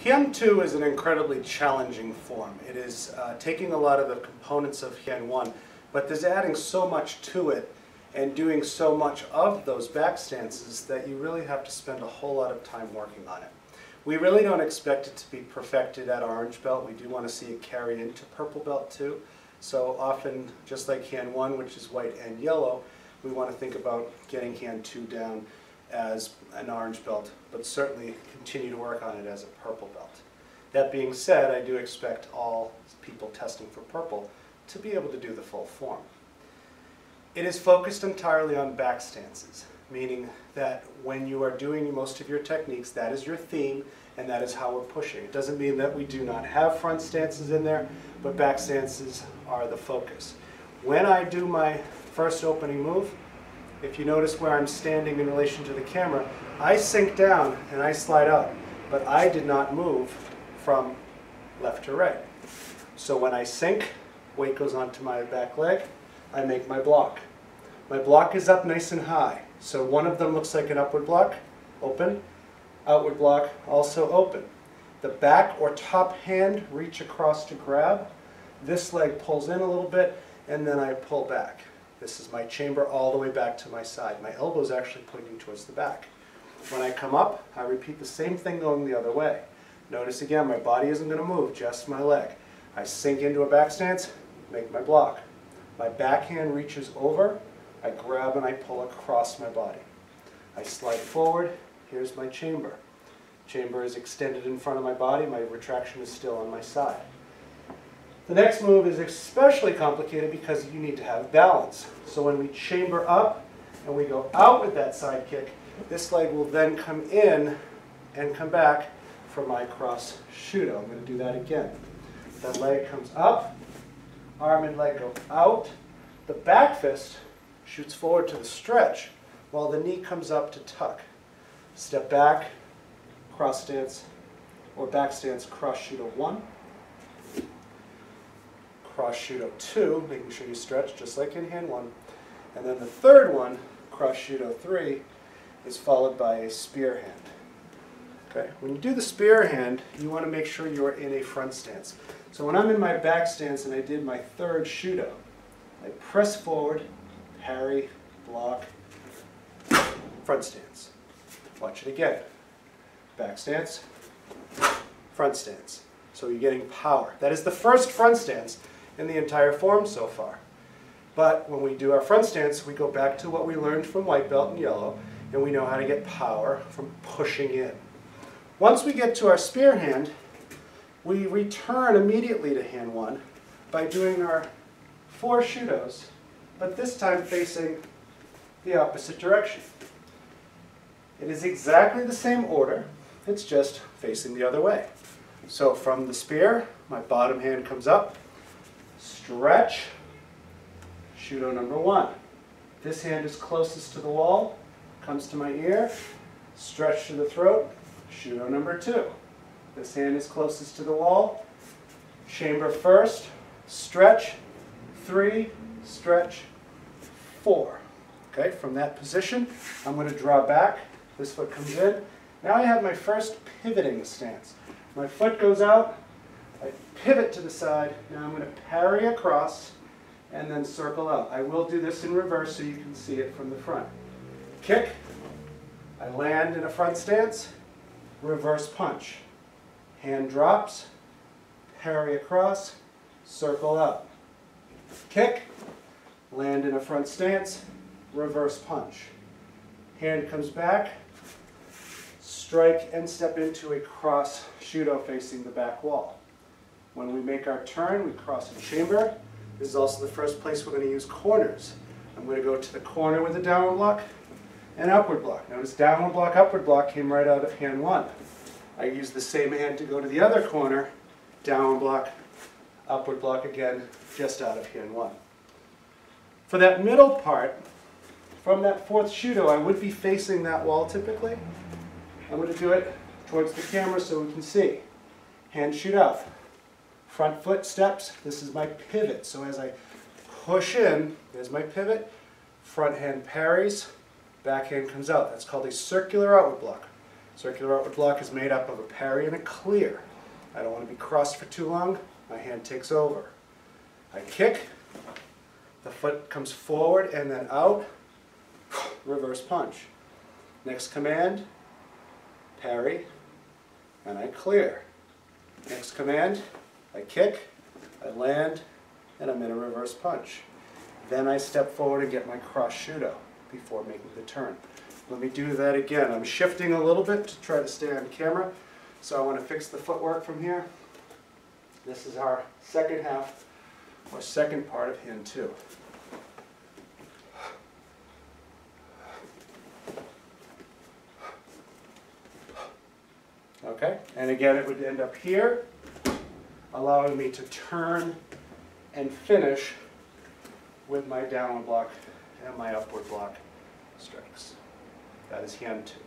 Heian 2 is an incredibly challenging form. It is taking a lot of the components of Heian 1, but there's adding so much to it and doing so much of those back stances that you really have to spend a whole lot of time working on it. We really don't expect it to be perfected at orange belt. We do want to see it carry into purple belt too. So often, just like Heian 1, which is white and yellow, we want to think about getting Heian 2 down as an orange belt, but certainly continue to work on it as a purple belt. That being said, I do expect all people testing for purple to be able to do the full form. It is focused entirely on back stances, meaning that when you are doing most of your techniques, that is your theme and that is how we're pushing. It doesn't mean that we do not have front stances in there, but back stances are the focus. When I do my first opening move, if you notice where I'm standing in relation to the camera, I sink down and I slide out, but I did not move from left to right. So when I sink, weight goes onto my back leg, I make my block. My block is up nice and high, so one of them looks like an upward block, open, outward block, also open. The back or top hand reach across to grab, this leg pulls in a little bit, and then I pull back. This is my chamber all the way back to my side. My elbow is actually pointing towards the back. When I come up, I repeat the same thing going the other way. Notice again, my body isn't going to move, just my leg. I sink into a back stance, make my block. My backhand reaches over, I grab and I pull across my body. I slide forward, here's my chamber. Chamber is extended in front of my body, my retraction is still on my side. The next move is especially complicated because you need to have balance. So when we chamber up and we go out with that side kick, this leg will then come in and come back for my cross shuto. I'm going to do that again. The leg comes up, arm and leg go out. The back fist shoots forward to the stretch while the knee comes up to tuck. Step back, cross stance, or back stance, cross shuto 1. Cross shuto 2, making sure you stretch just like in Heian 1. And then the third one, cross shuto 3, is followed by a spear hand. Okay. When you do the spear hand, you want to make sure you are in a front stance. So when I'm in my back stance and I did my third shuto, I press forward, parry, block, front stance. Watch it again. Back stance, front stance. So you're getting power. That is the first front stance in the entire form so far. But when we do our front stance, we go back to what we learned from white belt and yellow, and we know how to get power from pushing in. Once we get to our spear hand, we return immediately to Heian 1 by doing our 4 shutos, but this time facing the opposite direction. It is exactly the same order, it's just facing the other way. So from the spear, my bottom hand comes up, stretch, shuto number 1. This hand is closest to the wall, comes to my ear, stretch to the throat, shuto number 2. This hand is closest to the wall, chamber first, stretch, 3, stretch, 4. Okay, from that position, I'm going to draw back, this foot comes in. Now I have my first pivoting stance. My foot goes out, I pivot to the side, now I'm going to parry across and then circle out. I will do this in reverse so you can see it from the front. Kick, I land in a front stance, reverse punch. Hand drops, parry across, circle out. Kick, land in a front stance, reverse punch. Hand comes back, strike and step into a cross shuto facing the back wall. When we make our turn, we cross a chamber. This is also the first place we're going to use corners. I'm going to go to the corner with a downward block and upward block. Notice downward block, upward block came right out of Heian 1. I use the same hand to go to the other corner, downward block, upward block again, just out of Heian 1. For that middle part, from that 4th shuto, I would be facing that wall typically. I'm going to do it towards the camera so we can see. Hand shoot out. Front foot steps, this is my pivot. So as I push in, there's my pivot. Front hand parries, back hand comes out. That's called a circular outward block. Circular outward block is made up of a parry and a clear. I don't want to be crossed for too long. My hand takes over. I kick, the foot comes forward and then out, reverse punch. Next command, parry, and I clear. Next command, I kick, I land, and I'm in a reverse punch. Then I step forward and get my cross shuto before making the turn. Let me do that again. I'm shifting a little bit to try to stay on camera, so I want to fix the footwork from here. This is our second half, or second part of Heian 2. Okay, and again it would end up here, allowing me to turn and finish with my downward block and my upward block strikes. That is Heian 2.